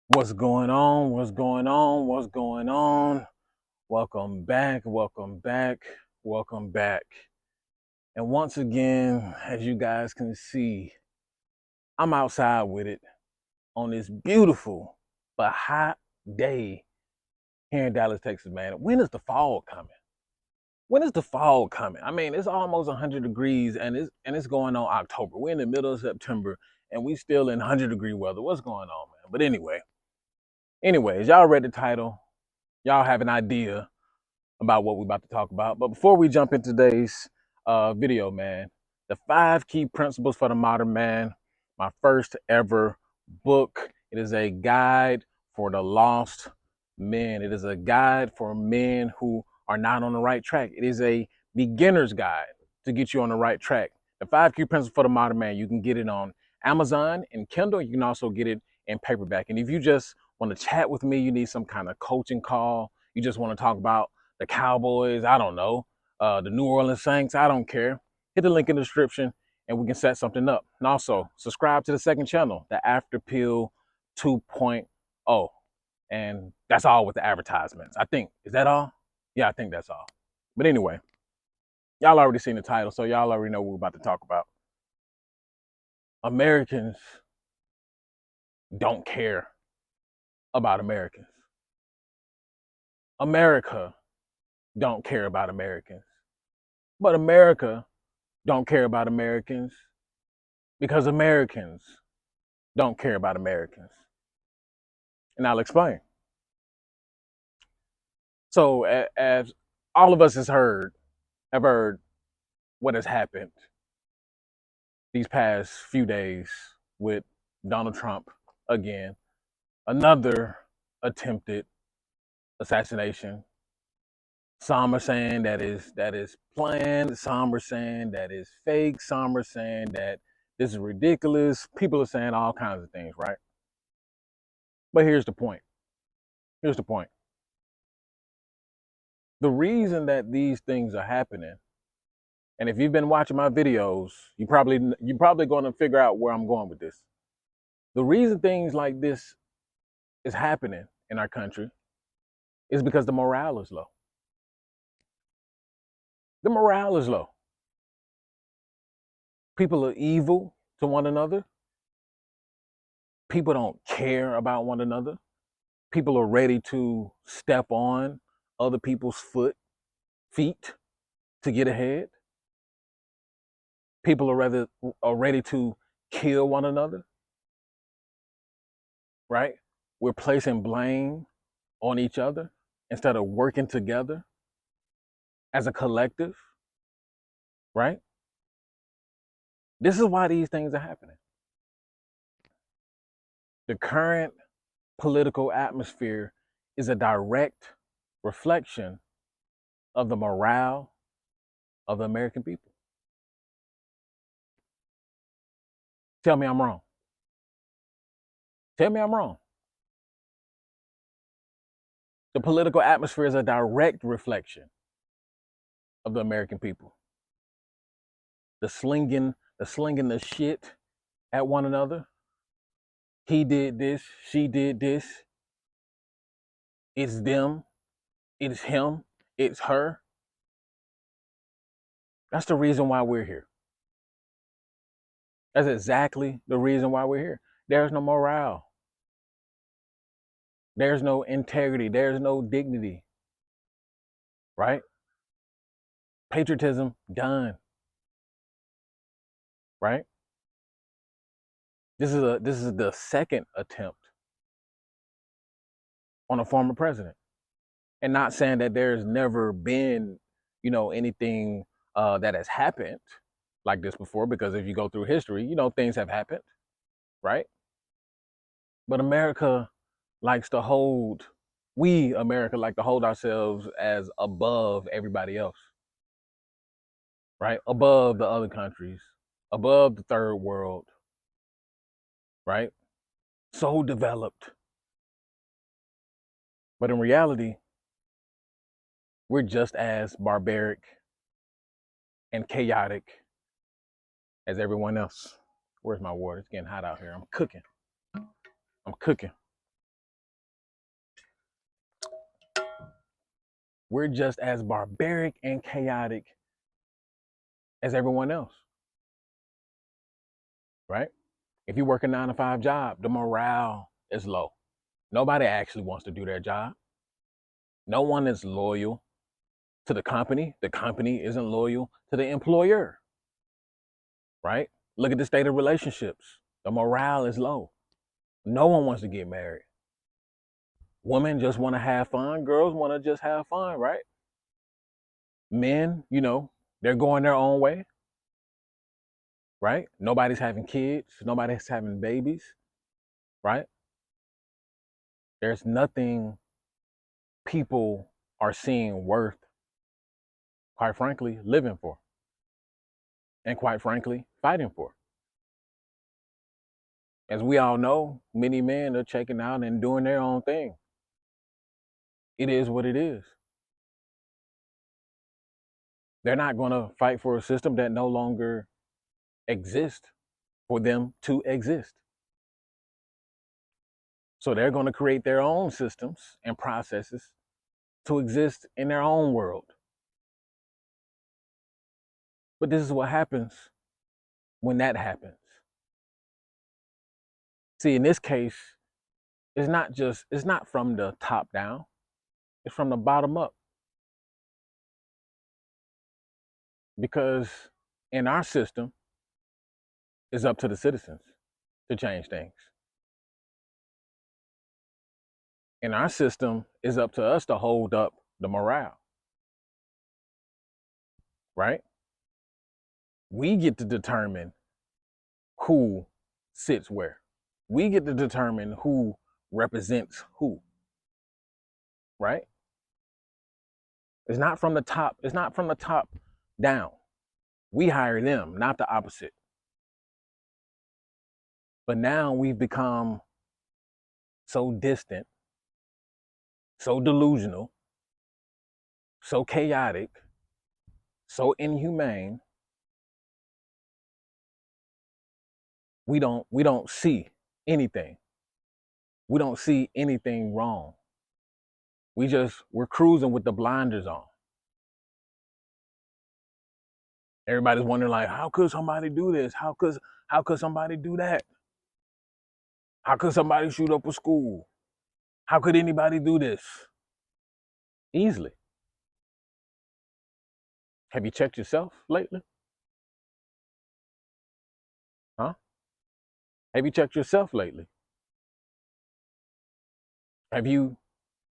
What's going on? What's going on? What's going on? Welcome back. Welcome back. Welcome back. And once again, as you guys can see, I'm outside with it on this beautiful but hot day here in Dallas, Texas, man. When is the fall coming? When is the fall coming? I mean, it's almost 100 degrees and it's going on October. We're in the middle of September and we still in 100-degree weather. What's going on, man? But anyways, y'all read the title. Y'all have an idea about what we're about to talk about. But before we jump into today's video, man, the 5 key principles for the modern man, my first ever book. It is a guide for the lost men. It is a guide for men who are not on the right track. It is a beginner's guide to get you on the right track. The 5 key principles for the modern man, you can get it on Amazon and Kindle. You can also get it in paperback. And if you just want to chat with me, you need some kind of coaching call, you just want to talk about the Cowboys, I don't know, the New Orleans Saints, I don't care. Hit the link in the description and we can set something up. And also subscribe to the second channel, the After Pill 2.0. And that's all with the advertisements. I think, is that all? Yeah, I think that's all. But anyway, y'all already seen the title, so y'all already know what we're about to talk about. Americans don't care about Americans. America don't care about Americans. But America don't care about Americans because Americans don't care about Americans. And I'll explain. So as all of us have heard what has happened these past few days with Donald Trump again, another attempted assassination. Some are saying that is planned. Some are saying that is fake. Some are saying that this is ridiculous. People are saying all kinds of things, right? But here's the point. Here's the point. The reason that these things are happening, and if you've been watching my videos, you're probably going to figure out where I'm going with this. The reason things like this is happening in our country is because the morale is low. The morale is low. People are evil to one another. People don't care about one another. People are ready to step on other people's feet to get ahead. People are ready to kill one another, right? We're placing blame on each other instead of working together as a collective, right? This is why these things are happening. The current political atmosphere is a direct reflection of the morale of the American people. Tell me I'm wrong. Tell me I'm wrong. The political atmosphere is a direct reflection of the American people. The slinging the shit at one another. He did this, she did this. It's them, it's him, it's her. That's the reason why we're here. That's exactly the reason why we're here. There's no morale. There's no integrity. There's no dignity. Right? Patriotism, done. Right? This is the second attempt on a former president. And not saying that there's never been, anything that has happened like this before, because if you go through history, things have happened, right? But America like to hold ourselves as above everybody else, right? Above the other countries, above the third world, right? So developed. But in reality, we're just as barbaric and chaotic as everyone else. Where's my water? It's getting hot out here. I'm cooking. We're just as barbaric and chaotic as everyone else, right? If you work a 9 to 5 job, the morale is low. Nobody actually wants to do their job. No one is loyal to the company. The company isn't loyal to the employer, right? Look at the state of relationships. The morale is low. No one wants to get married. Women just want to have fun. Girls want to just have fun, right? Men, they're going their own way, right? Nobody's having kids. Nobody's having babies, right? There's nothing people are seeing worth, quite frankly, living for, and quite frankly, fighting for. As we all know, many men are checking out and doing their own thing. It is what it is. They're not going to fight for a system that no longer exists for them to exist. So they're going to create their own systems and processes to exist in their own world. But this is what happens when that happens. See, in this case, it's not from the top down, it's from the bottom up. Because in our system, it's up to the citizens to change things. In our system, it's up to us to hold up the morale, right? We get to determine who sits where. We get to determine who represents who, right? It's not from the top. It's not from the top down. We hire them, not the opposite. But now we've become so distant, so delusional, so chaotic, so inhumane. We don't see anything. We don't see anything wrong. We're cruising with the blinders on. Everybody's wondering, like, how could somebody do this? How could somebody do that? How could somebody shoot up a school? How could anybody do this? Easily. Have you checked yourself lately? Huh? Have you checked yourself lately? Have you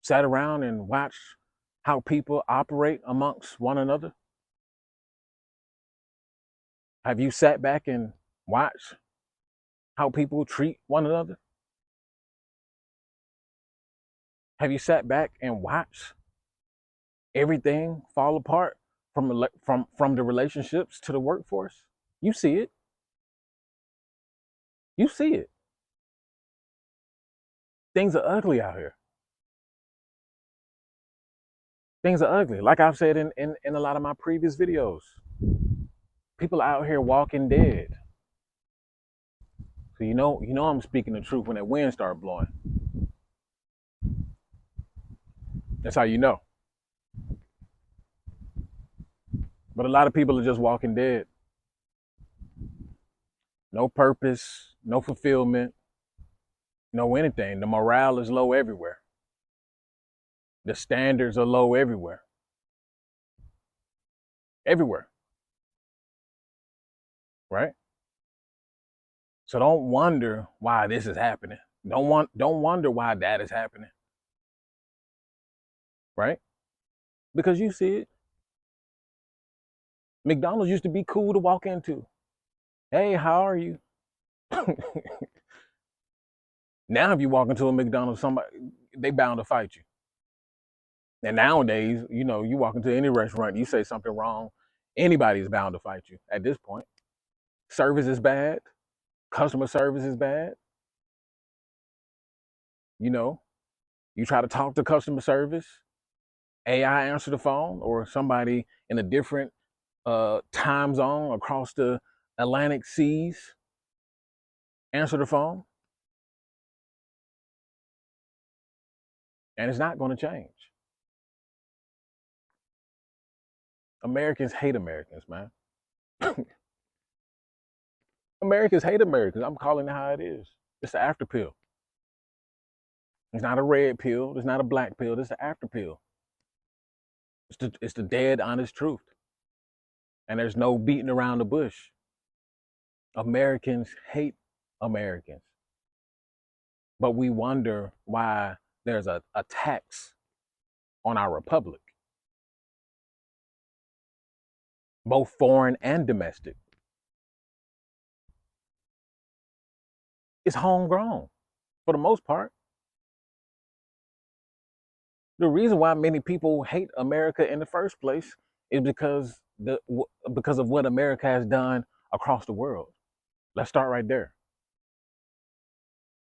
sat around and watched how people operate amongst one another? Have you sat back and watched how people treat one another? Have you sat back and watched everything fall apart from the relationships to the workforce? You see it. You see it. Things are ugly out here. Things are ugly. Like I've said in a lot of my previous videos, people out here walking dead. So I'm speaking the truth when that wind start blowing. That's how you know. But a lot of people are just walking dead. No purpose, no fulfillment, no anything. The morale is low everywhere. The standards are low everywhere. Everywhere. Right? So don't wonder why this is happening. Don't wonder why that is happening. Right? Because you see it. McDonald's used to be cool to walk into. Hey, how are you? Now, if you walk into a McDonald's, they bound to fight you. And nowadays, you walk into any restaurant, you say something wrong, anybody's bound to fight you at this point. Service is bad. Customer service is bad. You try to talk to customer service, AI answer the phone, or somebody in a different time zone across the Atlantic seas answer the phone, and it's not going to change. Americans hate Americans, man. Americans hate Americans. I'm calling it how it is. It's the after pill. It's not a red pill. It's not a black pill. It's the after pill. It's the dead honest truth. And there's no beating around the bush. Americans hate Americans. But we wonder why there's a tax on our republic, both foreign and domestic. It's homegrown for the most part. The reason why many people hate America in the first place is because of what America has done across the world. Let's start right there.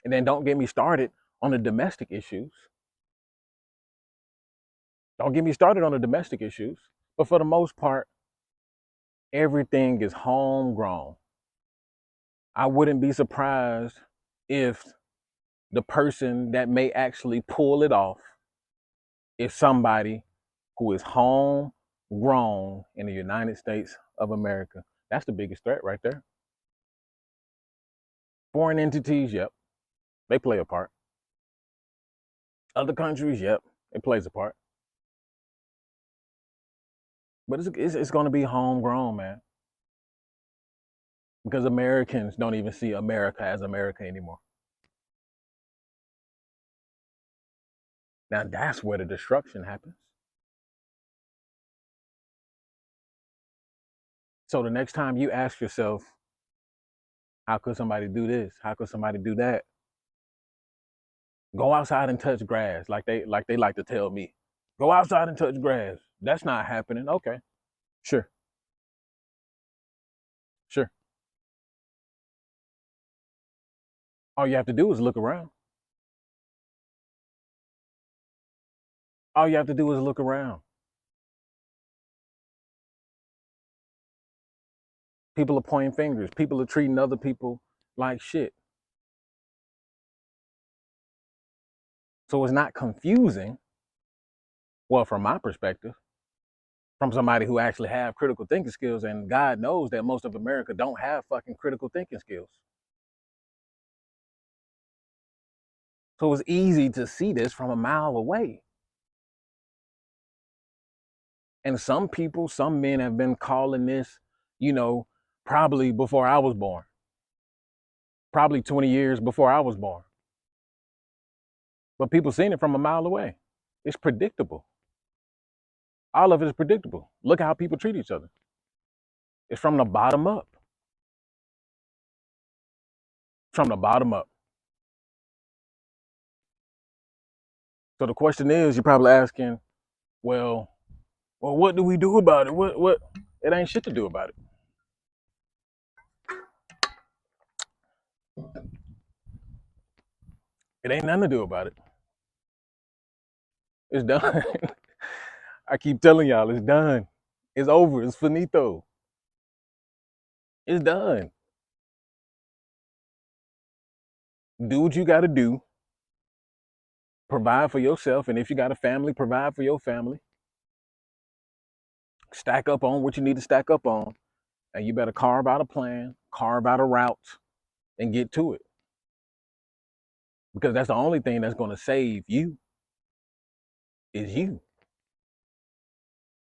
And then don't get me started on the domestic issues. Don't get me started on the domestic issues. But for the most part, everything is homegrown. I wouldn't be surprised if the person that may actually pull it off is somebody who is homegrown in the United States of America. That's the biggest threat right there. Foreign entities, yep, they play a part. Other countries, yep, it plays a part. But it's going to be homegrown, man. Because Americans don't even see America as America anymore. Now that's where the destruction happens. So the next time you ask yourself, how could somebody do this? How could somebody do that? Go outside and touch grass, like they like to tell me. Go outside and touch grass. That's not happening. Okay. Sure. Sure. All you have to do is look around. All you have to do is look around. People are pointing fingers. People are treating other people like shit. So it's not confusing. Well, from my perspective, from somebody who actually have critical thinking skills, and God knows that most of America don't have fucking critical thinking skills. So it's easy to see this from a mile away. And some people, some men have been calling this, probably before I was born. Probably 20 years before I was born. But people seen it from a mile away. It's predictable. All of it is predictable. Look at how people treat each other. It's from the bottom up. From the bottom up. So the question is, you're probably asking, well, what do we do about it? What? It ain't shit to do about it. It ain't nothing to do about it. It's done. I keep telling y'all, it's done. It's over. It's finito. It's done. Do what you got to do. Provide for yourself. And if you got a family, provide for your family. Stack up on what you need to stack up on. And you better carve out a plan, carve out a route, and get to it. Because that's the only thing that's going to save you is you.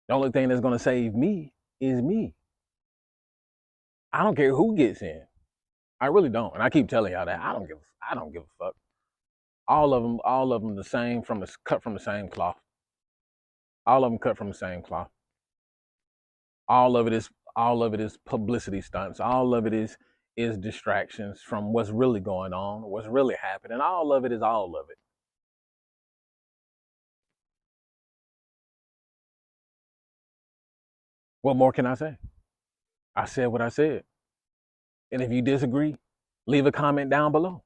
The only thing that's going to save me is me. I don't care who gets in. I really don't. And I keep telling y'all that I don't give a fuck. All of them the same cut from the same cloth. All of them cut from the same cloth. All of it is publicity stunts. All of it is distractions from what's really going on, what's really happening. All of it is all of it. What more can I say? I said what I said. And if you disagree, leave a comment down below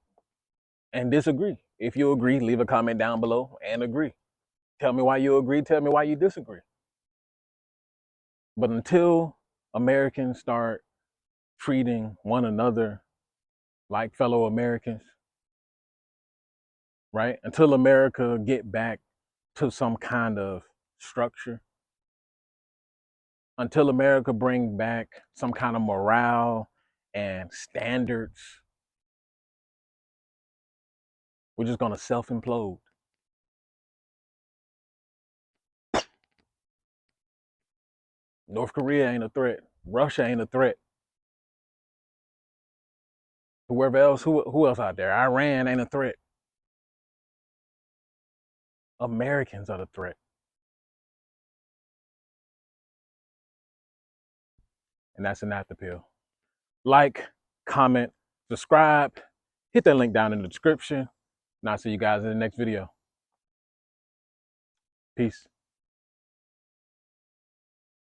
and disagree. If you agree, leave a comment down below and agree. Tell me why you agree. Tell me why you disagree. But until Americans start treating one another like fellow Americans, right? Until America get back to some kind of structure, until America bring back some kind of morale and standards, we're just gonna self-implode. North Korea ain't a threat. Russia ain't a threat. Whoever else, who else out there? Iran ain't a threat. Americans are the threat. And that's an after pill. Like, comment, subscribe, hit that link down in the description. And I'll see you guys in the next video. Peace.